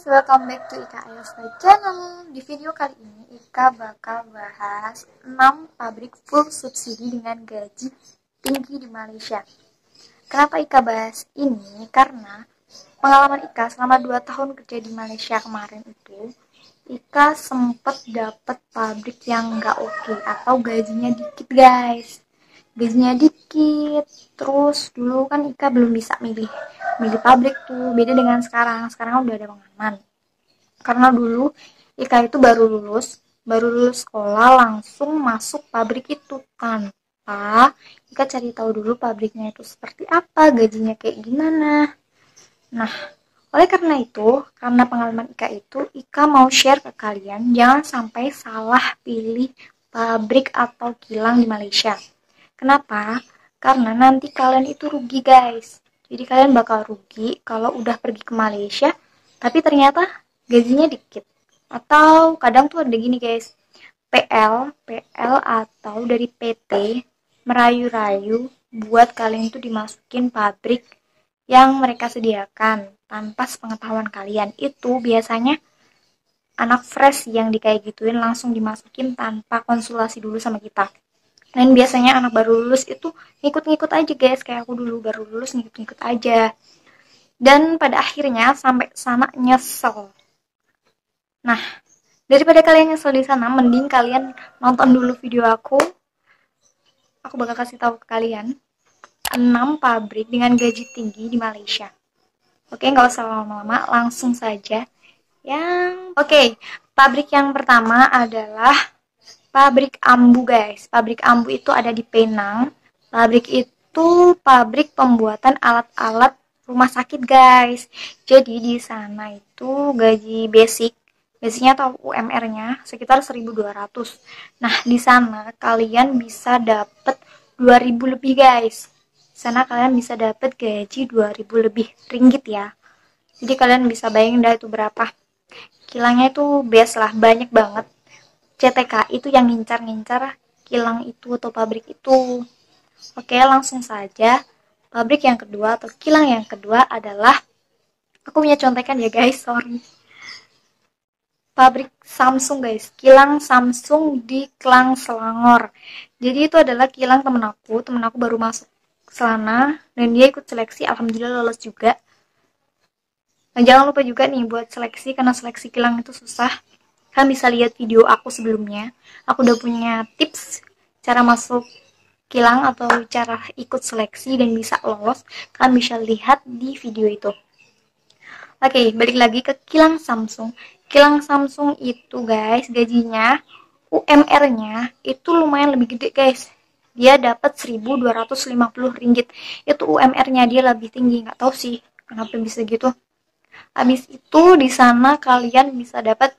guys, welcome back to Ika Ayosla Channel. Di video kali ini Ika bakal bahas 6 pabrik full subsidi dengan gaji tinggi di Malaysia. Kenapa Ika bahas ini? Karena pengalaman Ika selama 2 tahun kerja di Malaysia kemarin itu, Ika sempet dapet pabrik yang gak oke atau gajinya dikit guys. Gajinya dikit, terus dulu kan Ika belum bisa milih pabrik tuh, beda dengan sekarang udah ada pengalaman. Karena dulu Ika itu baru lulus sekolah langsung masuk pabrik itu tanpa Ika cari tahu dulu pabriknya itu seperti apa, gajinya kayak gimana. Nah, oleh karena itu, karena pengalaman Ika itu, Ika mau share ke kalian jangan sampai salah pilih pabrik atau kilang di Malaysia. Kenapa? Karena nanti kalian itu rugi guys. Jadi kalian bakal rugi kalau udah pergi ke Malaysia, tapi ternyata gajinya dikit. Atau kadang tuh ada gini guys, PL atau dari PT merayu-rayu buat kalian itu dimasukin pabrik yang mereka sediakan tanpa sepengetahuan kalian. Itu biasanya anak fresh yang dikayak gituin langsung dimasukin tanpa konsultasi dulu sama kita. Dan biasanya anak baru lulus itu ngikut-ngikut aja guys, kayak aku dulu baru lulus ngikut-ngikut aja. Dan pada akhirnya sampai sana nyesel. Nah, daripada kalian nyesel di sana, mending kalian nonton dulu video aku. Aku bakal kasih tahu ke kalian 6 pabrik dengan gaji tinggi di Malaysia. Oke, nggak usah lama-lama, langsung saja. Pabrik yang pertama adalah pabrik Ambu guys. Pabrik Ambu itu ada di Penang. Pabrik itu pabrik pembuatan alat-alat rumah sakit guys. Jadi di sana itu gaji basicnya atau UMR-nya sekitar 1.200. Nah, di sana kalian bisa dapat 2.000 lebih guys. Di sana kalian bisa dapat gaji 2.000 lebih ringgit ya. Jadi kalian bisa bayangin dah itu berapa. Kilangnya itu best lah, banyak banget. CTK itu yang ngincar kilang itu atau pabrik itu. Oke, langsung saja. Pabrik yang kedua atau kilang yang kedua adalah, aku punya contekan ya guys, sorry. Pabrik Samsung guys, kilang Samsung di Klang Selangor. Jadi itu adalah kilang temen aku baru masuk sana dan dia ikut seleksi, alhamdulillah lolos juga. Nah, jangan lupa juga nih buat seleksi, karena seleksi kilang itu susah. Kalian bisa lihat video aku sebelumnya. Aku udah punya tips cara masuk kilang atau cara ikut seleksi dan bisa lolos. Kalian bisa lihat di video itu. Oke, balik lagi ke kilang Samsung. Kilang Samsung itu guys, gajinya UMR-nya itu lumayan lebih gede guys. Dia dapat 1.250 ringgit. Itu UMR-nya dia lebih tinggi, nggak tahu sih kenapa bisa gitu. Habis itu di sana kalian bisa dapat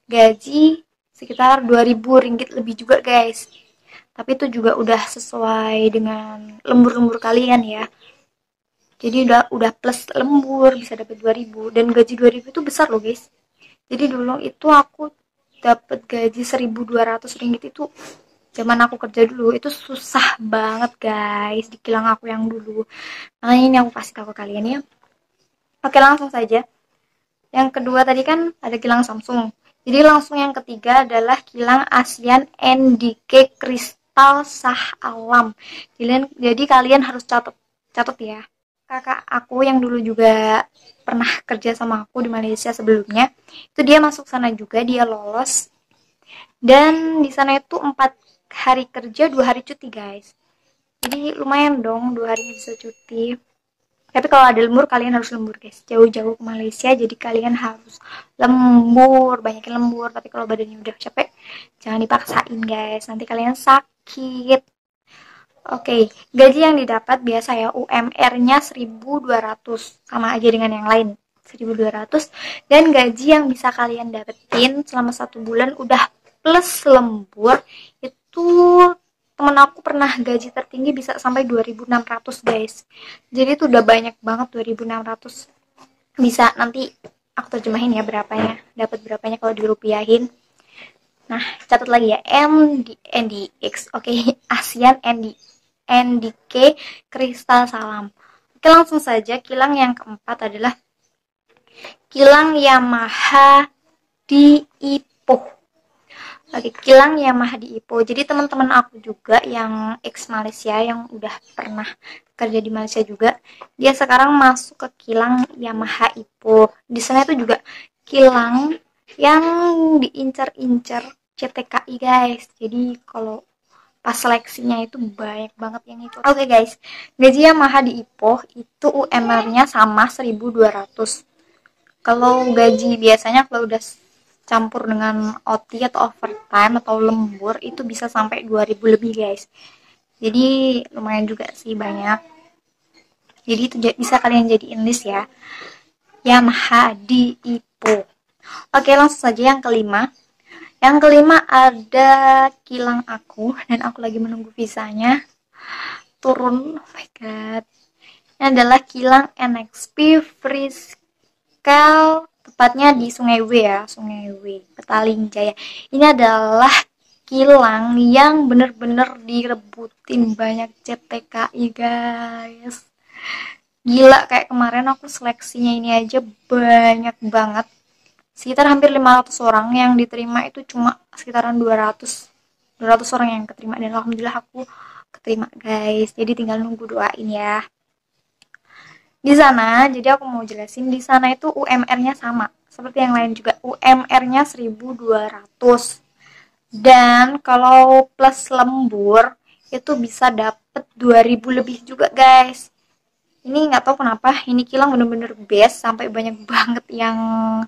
gaji sekitar 2.000 ringgit lebih juga guys. Tapi itu juga udah sesuai dengan lembur-lembur kalian ya. Jadi udah plus lembur bisa dapat 2.000 dan gaji 2.000 itu besar loh guys. Jadi dulu itu aku dapat gaji 1.200 ringgit itu zaman aku kerja dulu itu susah banget guys di kilang aku yang dulu. Nah, ini aku kasih tahu ke kalian ya. Oke, langsung saja. Yang kedua tadi kan ada kilang Samsung. Jadi langsung yang ketiga adalah kilang ASEAN NDK Kristal Shah Alam. Jadi kalian harus catat ya. Kakak aku yang dulu juga pernah kerja sama aku di Malaysia sebelumnya, itu dia masuk sana juga, dia lolos. Dan di sana itu 4 hari kerja, 2 hari cuti guys. Jadi lumayan dong 2 hari bisa cuti. Tapi kalau ada lembur, kalian harus lembur guys, jauh-jauh ke Malaysia, jadi kalian harus lembur, banyakin lembur. Tapi kalau badannya udah capek, jangan dipaksain guys, nanti kalian sakit. Oke, gaji yang didapat biasa ya, UMR-nya 1.200, sama aja dengan yang lain, 1.200. Dan gaji yang bisa kalian dapetin selama 1 bulan udah plus lembur, itu temen aku pernah gaji tertinggi bisa sampai 2.600 guys. Jadi itu udah banyak banget 2.600. Bisa nanti aku terjemahin ya berapanya, dapat berapanya kalau dirupiahin. Nah, catat lagi ya, NDX. Oke, ASEAN NDK Kristal Salam. Oke, langsung saja kilang yang keempat adalah kilang Yamaha di Ipoh. Oke, kilang Yamaha di Ipoh. Jadi teman-teman aku juga yang ex Malaysia yang udah pernah kerja di Malaysia juga, dia sekarang masuk ke kilang Yamaha Ipoh. Di sana itu juga kilang yang diincar-incar CTKI guys. Jadi kalau pas seleksinya itu banyak banget yang ikut. Oke guys, gaji Yamaha di Ipoh itu UMR-nya sama 1.200. Kalau gaji biasanya kalau udah campur dengan OT atau overtime atau lembur itu bisa sampai 2.000 lebih guys. Jadi lumayan juga sih banyak. Jadi itu bisa kalian jadiin list ya. Yamaha di Ipoh. Oke, langsung saja yang kelima. Yang kelima ada kilang aku dan aku lagi menunggu visanya turun. Oh my god. Ini adalah kilang NXP Freescale, tepatnya di Sungai W ya, Sungai W, Petaling Jaya. Ini adalah kilang yang bener-bener direbutin banyak CTKI guys. Gila, kayak kemarin aku seleksinya ini aja banyak banget. Sekitar hampir 500 orang yang diterima, itu cuma sekitaran 200 orang yang keterima, dan alhamdulillah aku keterima guys. Jadi tinggal nunggu doain ya. Di sana, jadi aku mau jelasin, di sana itu UMR-nya sama seperti yang lain juga, UMR-nya 1.200. Dan kalau plus lembur itu bisa dapet 2.000 lebih juga guys. Ini nggak tahu kenapa ini kilang bener-bener best, sampai banyak banget yang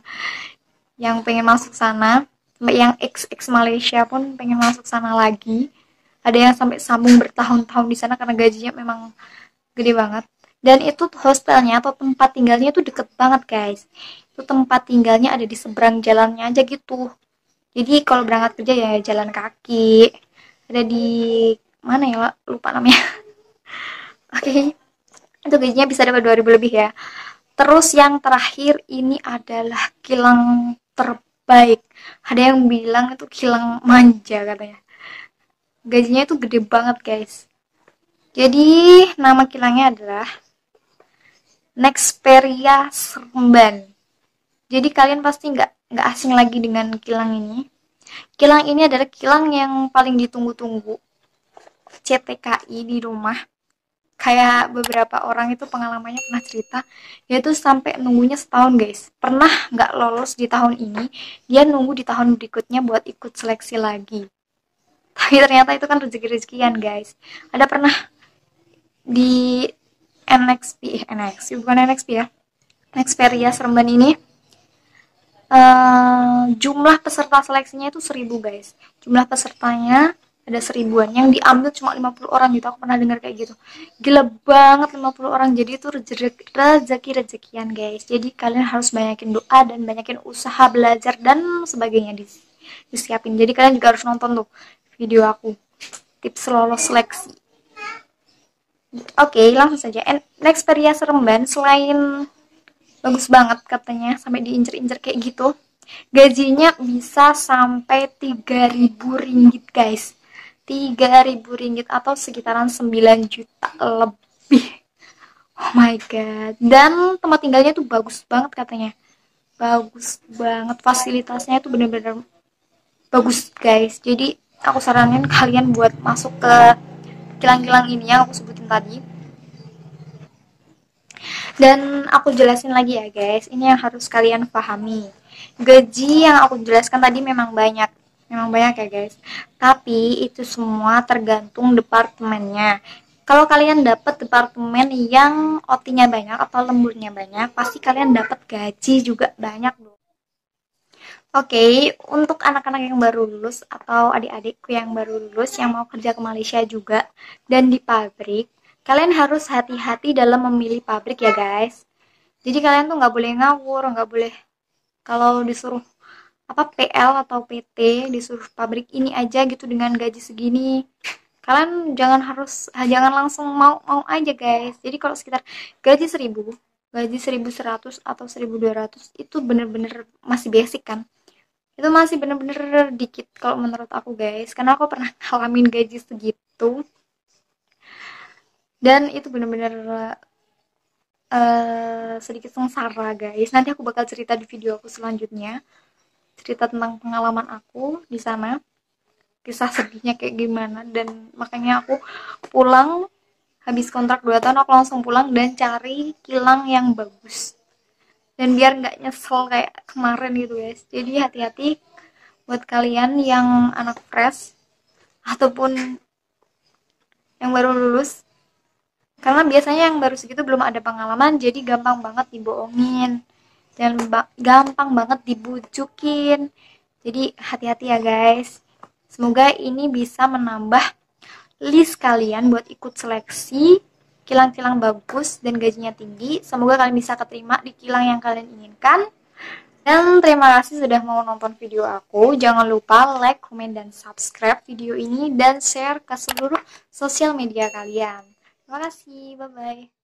pengen masuk sana, sampai yang ex Malaysia pun pengen masuk sana lagi. Ada yang sampai sambung bertahun-tahun di sana karena gajinya memang gede banget. Dan itu hostelnya atau tempat tinggalnya itu deket banget guys. Itu tempat tinggalnya ada di seberang jalannya aja gitu. Jadi kalau berangkat kerja ya jalan kaki. Ada di mana ya, lupa namanya. Oke. Itu gajinya bisa dapat 2.000 lebih ya. Terus yang terakhir ini adalah kilang terbaik. Ada yang bilang itu kilang manja katanya. Gajinya itu gede banget guys. Jadi nama kilangnya adalah Nexperia Seremban. Jadi kalian pasti nggak asing lagi dengan kilang ini. Kilang ini adalah kilang yang paling ditunggu-tunggu CTKI di rumah. Kayak beberapa orang itu pengalamannya pernah cerita, yaitu sampai nunggunya setahun guys. Pernah nggak lolos di tahun ini, dia nunggu di tahun berikutnya buat ikut seleksi lagi. Tapi ternyata itu kan rezeki-rezekian guys. Ada pernah di NXP bukan NXP ya, Nexperia Seremban ini, jumlah peserta seleksinya itu 1.000 guys. Jumlah pesertanya ada 1.000-an, yang diambil cuma 50 orang gitu. Aku pernah dengar kayak gitu. Gila banget, 50 orang. Jadi itu rezeki-rezekian guys. Jadi kalian harus banyakin doa dan banyakin usaha belajar dan sebagainya disiapin. Jadi kalian juga harus nonton tuh video aku tips lolos seleksi. Oke, langsung saja. Nexperia Seremban selain bagus banget katanya sampai diincer-incer kayak gitu, gajinya bisa sampai 3.000 ringgit guys. 3.000 ringgit atau sekitaran 9 juta lebih. Oh my god. Dan tempat tinggalnya tuh bagus banget katanya. Bagus banget, fasilitasnya itu bener-bener bagus guys. Jadi aku saranin kalian buat masuk ke kilang-kilang ini yang aku sebutin tadi. Dan aku jelasin lagi ya guys, ini yang harus kalian pahami. Gaji yang aku jelaskan tadi memang banyak ya guys. Tapi itu semua tergantung departemennya. Kalau kalian dapat departemen yang OT-nya banyak atau lemburnya banyak, pasti kalian dapat gaji juga banyak loh. Oke, untuk anak-anak yang baru lulus atau adik-adikku yang baru lulus yang mau kerja ke Malaysia juga dan di pabrik, kalian harus hati-hati dalam memilih pabrik ya guys. Jadi kalian tuh nggak boleh ngawur, nggak boleh kalau disuruh PL atau PT disuruh pabrik ini aja gitu dengan gaji segini. Kalian jangan langsung mau aja guys. Jadi kalau sekitar gaji 1.000, gaji 1.100 atau 1.200 itu bener-bener masih basic kan. Itu masih bener-bener dikit kalau menurut aku guys, karena aku pernah ngalamin gaji segitu dan itu bener-bener sedikit sengsara guys. Nanti aku bakal cerita di video aku selanjutnya, cerita tentang pengalaman aku di sana, kisah sedihnya kayak gimana. Dan makanya aku pulang, habis kontrak 2 tahun aku langsung pulang dan cari kilang yang bagus, dan biar nggak nyesel kayak kemarin gitu guys. Jadi hati-hati buat kalian yang anak fresh ataupun yang baru lulus, karena biasanya yang baru segitu belum ada pengalaman, jadi gampang banget dibohongin dan gampang banget dibujukin. Jadi hati-hati ya guys. Semoga ini bisa menambah list kalian buat ikut seleksi kilang-kilang bagus dan gajinya tinggi. Semoga kalian bisa keterima di kilang yang kalian inginkan. Dan terima kasih sudah mau nonton video aku. Jangan lupa like, komen, dan subscribe video ini dan share ke seluruh sosial media kalian. Terima kasih, bye-bye.